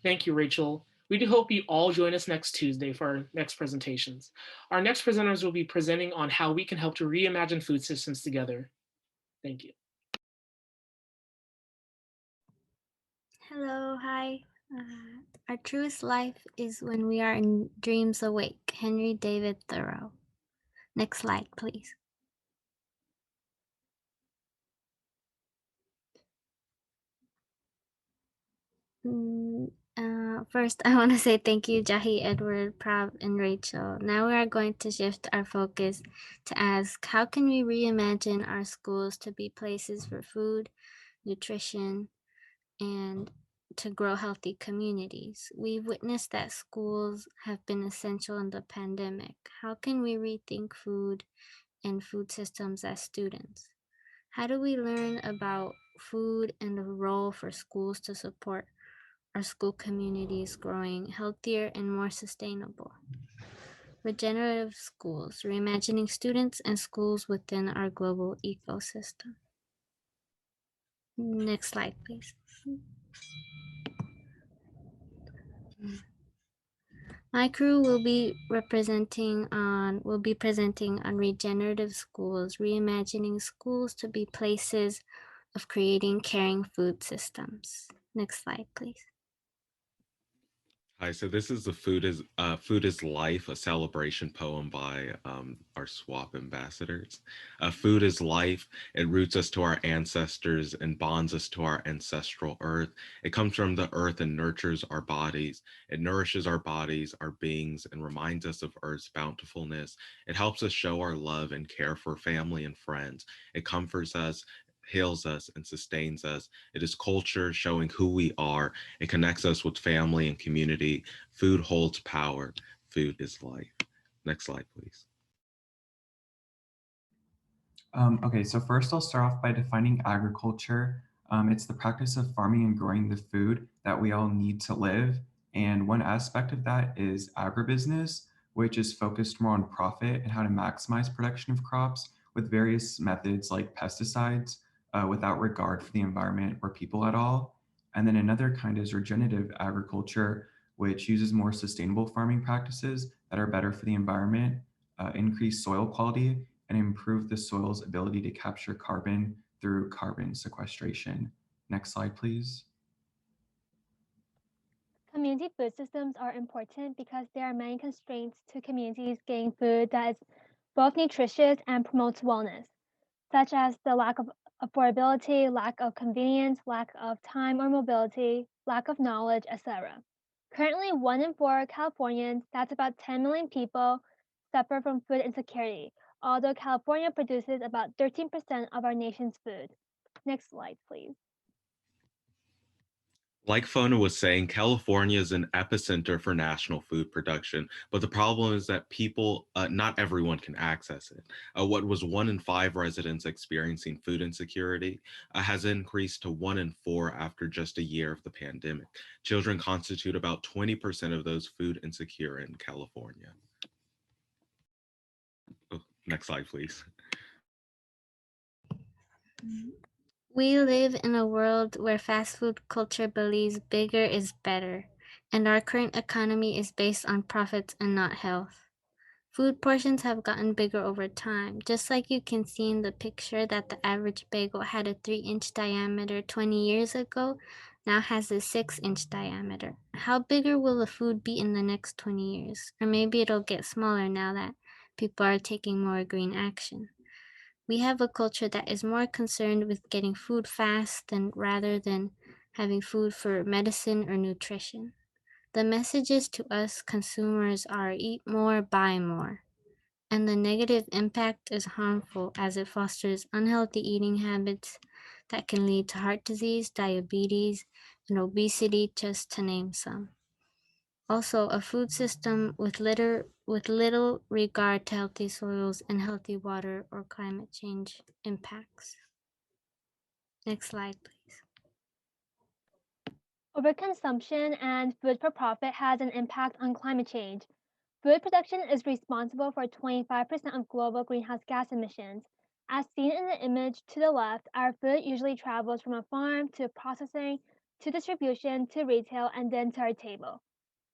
Thank you, Rachel. We do hope you all join us next Tuesday for our next presentations. Our next presenters will be presenting on how we can help to reimagine food systems together. Thank you. Hello, hi. Our truest life is when we are in dreams awake. Henry David Thoreau. Next slide, please. First, I want to say thank you, Jahi, Edward, Prav, and Rachel. Now we are going to shift our focus to ask, how can we reimagine our schools to be places for food, nutrition, and to grow healthy communities? We've witnessed that schools have been essential in the pandemic. How can we rethink food and food systems as students? How do we learn about food and the role for schools to support our school communities growing healthier and more sustainable? Regenerative schools, reimagining students and schools within our global ecosystem. Next slide, please. My crew will be presenting on regenerative schools, reimagining schools to be places of creating caring food systems. Next slide, please. Hi, so this is the Food is Life, a celebration poem by our SWAP ambassadors. Food is life. It roots us to our ancestors and bonds us to our ancestral earth. It comes from the earth and nurtures our bodies. It nourishes our bodies, our beings, and reminds us of Earth's bountifulness. It helps us show our love and care for family and friends. It comforts us, heals us, and sustains us. It is culture showing who we are. It connects us with family and community. Food holds power. Food is life. Next slide, please. Okay, so first I'll start off by defining agriculture. It's the practice of farming and growing the food that we all need to live. And one aspect of that is agribusiness, which is focused more on profit and how to maximize production of crops with various methods like pesticides without regard for the environment or people at all. And then another kind is regenerative agriculture, which uses more sustainable farming practices that are better for the environment, increase soil quality, and improve the soil's ability to capture carbon through carbon sequestration. Next slide, please. Community food systems are important because there are many constraints to communities getting food that is both nutritious and promotes wellness, such as the lack of affordability, lack of convenience, lack of time or mobility, lack of knowledge, etc. Currently, 1 in 4 Californians, that's about 10 million people, suffer from food insecurity, although California produces about 13% of our nation's food. Next slide, please. Like Fona was saying, California is an epicenter for national food production, but the problem is that not everyone can access it. What was 1 in 5 residents experiencing food insecurity has increased to 1 in 4 after just a year of the pandemic. Children constitute about 20% of those food insecure in California. Oh, next slide, please. We live in a world where fast food culture believes bigger is better, and our current economy is based on profits and not health. Food portions have gotten bigger over time, just like you can see in the picture that the average bagel had a 3-inch diameter 20 years ago, now has a 6-inch diameter. How bigger will the food be in the next 20 years? Or maybe it'll get smaller now that people are taking more green action. We have a culture that is more concerned with getting food fast rather than having food for medicine or nutrition. The messages to us consumers are eat more, buy more. And the negative impact is harmful as it fosters unhealthy eating habits that can lead to heart disease, diabetes, and obesity, just to name some. Also, a food system with little regard to healthy soils and healthy water or climate change impacts. Next slide, please. Overconsumption and food for profit has an impact on climate change. Food production is responsible for 25% of global greenhouse gas emissions. As seen in the image to the left, our food usually travels from a farm to processing to distribution, to retail, and then to our table.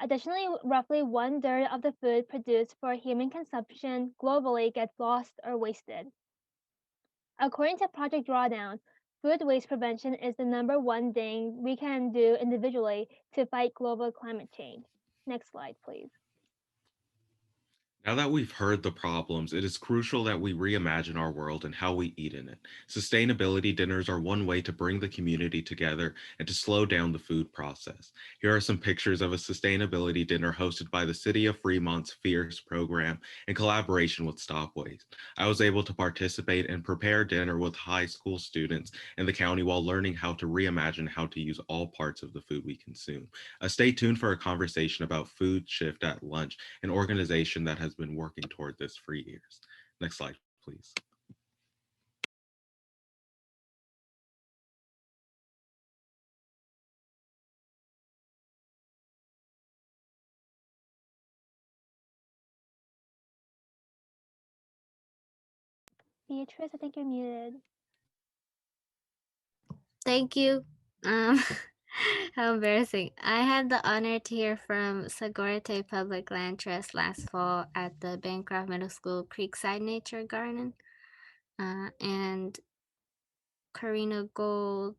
Additionally, roughly 1/3 of the food produced for human consumption globally gets lost or wasted. According to Project Drawdown, food waste prevention is the #1 thing we can do individually to fight global climate change. Next slide, please. Now that we've heard the problems, it is crucial that we reimagine our world and how we eat in it. Sustainability dinners are one way to bring the community together and to slow down the food process. Here are some pictures of a sustainability dinner hosted by the City of Fremont's FIERCE program in collaboration with StopWaste. I was able to participate and prepare dinner with high school students in the county while learning how to reimagine how to use all parts of the food we consume. Stay tuned for a conversation about Food Shift at Lunch, an organization that has been working toward this for years. Next slide, please. Beatrice, I think you're muted. Thank you. How embarrassing. I had the honor to hear from Sagorte Public Land Trust last fall at the Bancroft Middle School Creekside Nature Garden. And Karina Gold,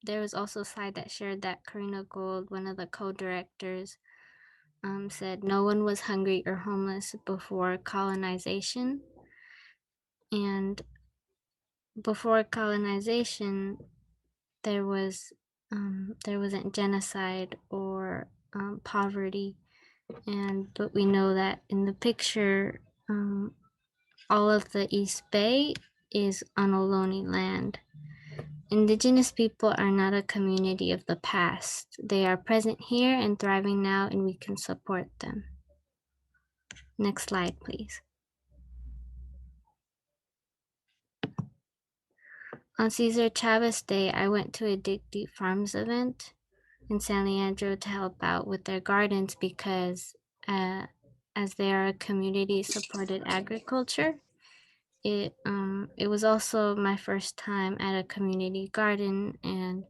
there was also a slide that shared that Karina Gold, one of the co-directors, said no one was hungry or homeless before colonization. And before colonization, there wasn't genocide or poverty, but we know that in the picture, all of the East Bay is on Ohlone land. Indigenous people are not a community of the past. They are present here and thriving now, and we can support them. Next slide, please. On Cesar Chavez Day, I went to a Dig Deep Farms event in San Leandro to help out with their gardens because as they are a community-supported agriculture, it was also my first time at a community garden, and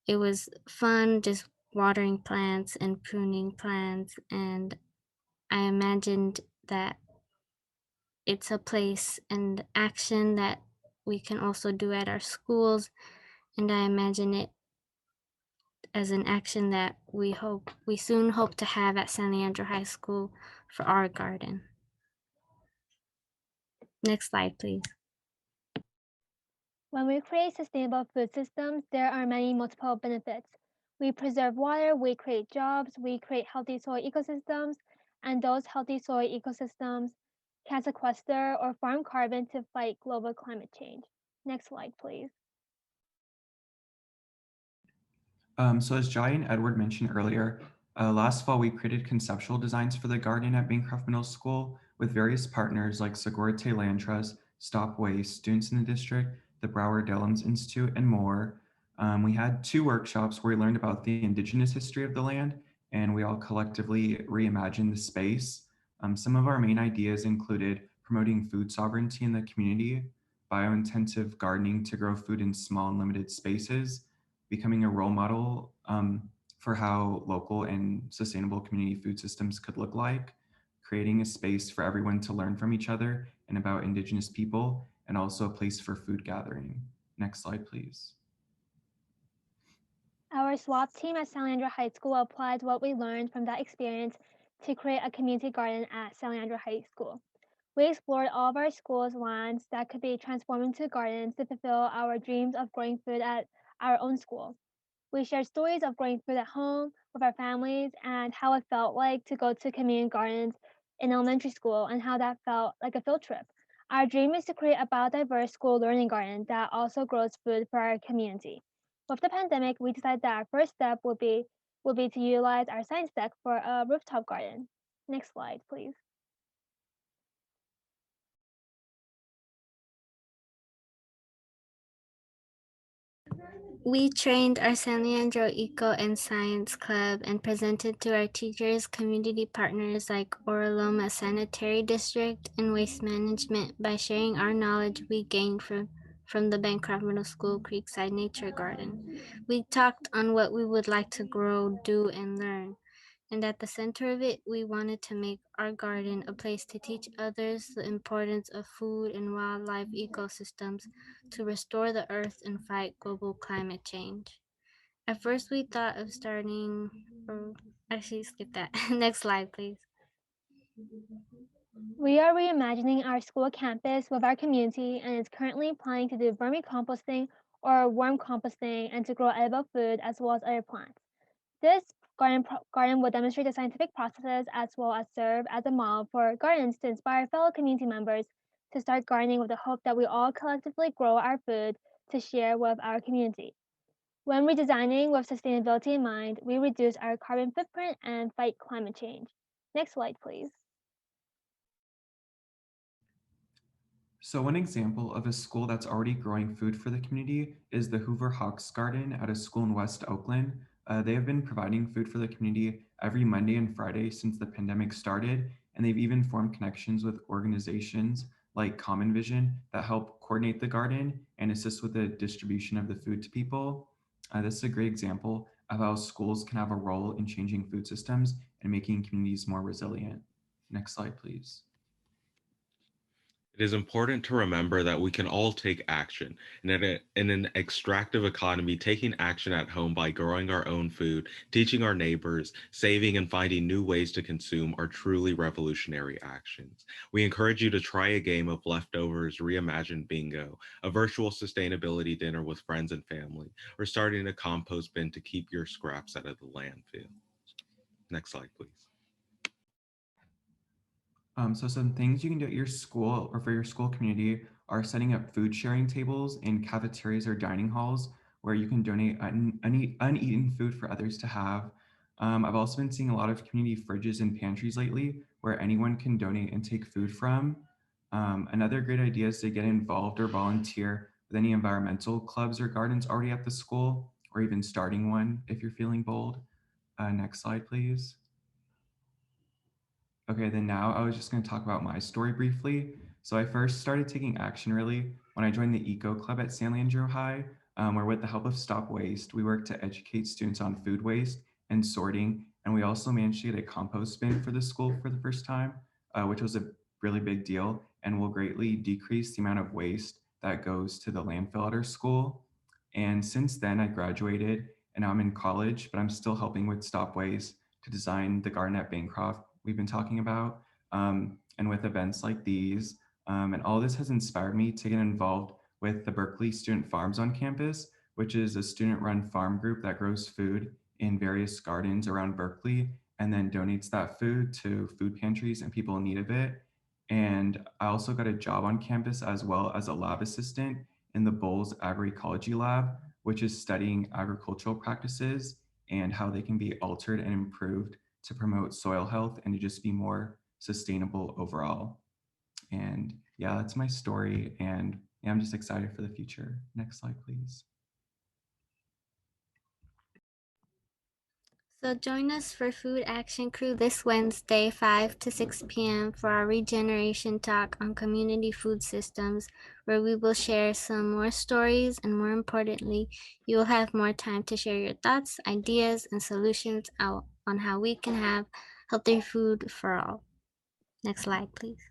it was fun just watering plants and pruning plants, and I imagined that it's a place and action that we can also do at our schools, and I imagine it as an action that we soon hope to have at San Leandro High School for our garden. Next slide, please. When we create sustainable food systems, there are many multiple benefits. We preserve water, we create jobs, we create healthy soil ecosystems, and those healthy soil ecosystems can sequester or farm carbon to fight global climate change. Next slide, please. So as Jai and Edward mentioned earlier, last fall we created conceptual designs for the garden at Bancroft Middle School with various partners like Sagorte Land Trust, Stop Waste, students in the district, the Broward Dellums Institute, and more. We had 2 workshops where we learned about the indigenous history of the land, and we all collectively reimagined the space. Some of our main ideas included promoting food sovereignty in the community, biointensive gardening to grow food in small and limited spaces, becoming a role model for how local and sustainable community food systems could look like, creating a space for everyone to learn from each other and about Indigenous people, and also a place for food gathering. Next slide, please. Our SWAP team at San Leandro High School applied what we learned from that experience to create a community garden at San Leandro High School. We explored all of our school's lands that could be transformed into gardens to fulfill our dreams of growing food at our own school. We shared stories of growing food at home with our families and how it felt like to go to community gardens in elementary school and how that felt like a field trip. Our dream is to create a biodiverse school learning garden that also grows food for our community. With the pandemic, we decided that our first step would be to utilize our science deck for a rooftop garden. Next slide, please. We trained our San Leandro Eco and Science Club and presented to our teachers, community partners like Oraloma Sanitary District and Waste Management by sharing our knowledge we gained from from the Bancroft Middle School Creekside Nature Garden. We talked on what we would like to grow, do, and learn. And at the center of it, we wanted to make our garden a place to teach others the importance of food and wildlife ecosystems to restore the earth and fight global climate change. At first, we thought of starting, or actually, skip that. Next slide, please. We are reimagining our school campus with our community and is currently planning to do vermicomposting or worm composting and to grow edible food as well as other plants. This garden will demonstrate the scientific processes as well as serve as a model for gardens to inspire fellow community members to start gardening with the hope that we all collectively grow our food to share with our community. When redesigning with sustainability in mind, we reduce our carbon footprint and fight climate change. Next slide, please. So one example of a school that's already growing food for the community is the Hoover Hawks Garden at a school in West Oakland. They have been providing food for the community every Monday and Friday since the pandemic started, and they've even formed connections with organizations like Common Vision that help coordinate the garden and assist with the distribution of the food to people. This is a great example of how schools can have a role in changing food systems and making communities more resilient. Next slide, please. It is important to remember that we can all take action. And in an extractive economy, taking action at home by growing our own food, teaching our neighbors, saving and finding new ways to consume are truly revolutionary actions. We encourage you to try a game of leftovers, reimagined bingo, a virtual sustainability dinner with friends and family, or starting a compost bin to keep your scraps out of the landfill. Next slide, please. So some things you can do at your school or for your school community are setting up food sharing tables in cafeterias or dining halls where you can donate uneaten food for others to have. I've also been seeing a lot of community fridges and pantries lately where anyone can donate and take food from. Another great idea is to get involved or volunteer with any environmental clubs or gardens already at the school, or even starting one if you're feeling bold. Next slide, please. Okay, then now I was just going to talk about my story briefly. So I first started taking action really when I joined the Eco Club at San Leandro High, where with the help of Stop Waste, we worked to educate students on food waste and sorting. And we also managed to get a compost bin for the school for the first time, which was a really big deal and will greatly decrease the amount of waste that goes to the landfill at our school. And since then, I graduated and now I'm in college, but I'm still helping with Stop Waste to design the garden at Bancroft we've been talking about, and with events like these. And all this has inspired me to get involved with the Berkeley Student Farms on campus, which is a student-run farm group that grows food in various gardens around Berkeley and then donates that food to food pantries and people in need of it. And I also got a job on campus as well as a lab assistant in the Bowles Agroecology Lab, which is studying agricultural practices and how they can be altered and improved to promote soil health and to just be more sustainable overall. And yeah, that's my story. And yeah, I'm just excited for the future. Next slide, please. So join us for Food Action Crew this Wednesday, 5 to 6 p.m. for our regeneration talk on community food systems, where we will share some more stories and more importantly, you will have more time to share your thoughts, ideas, and solutions out on how we can have healthy food for all. Next slide, please.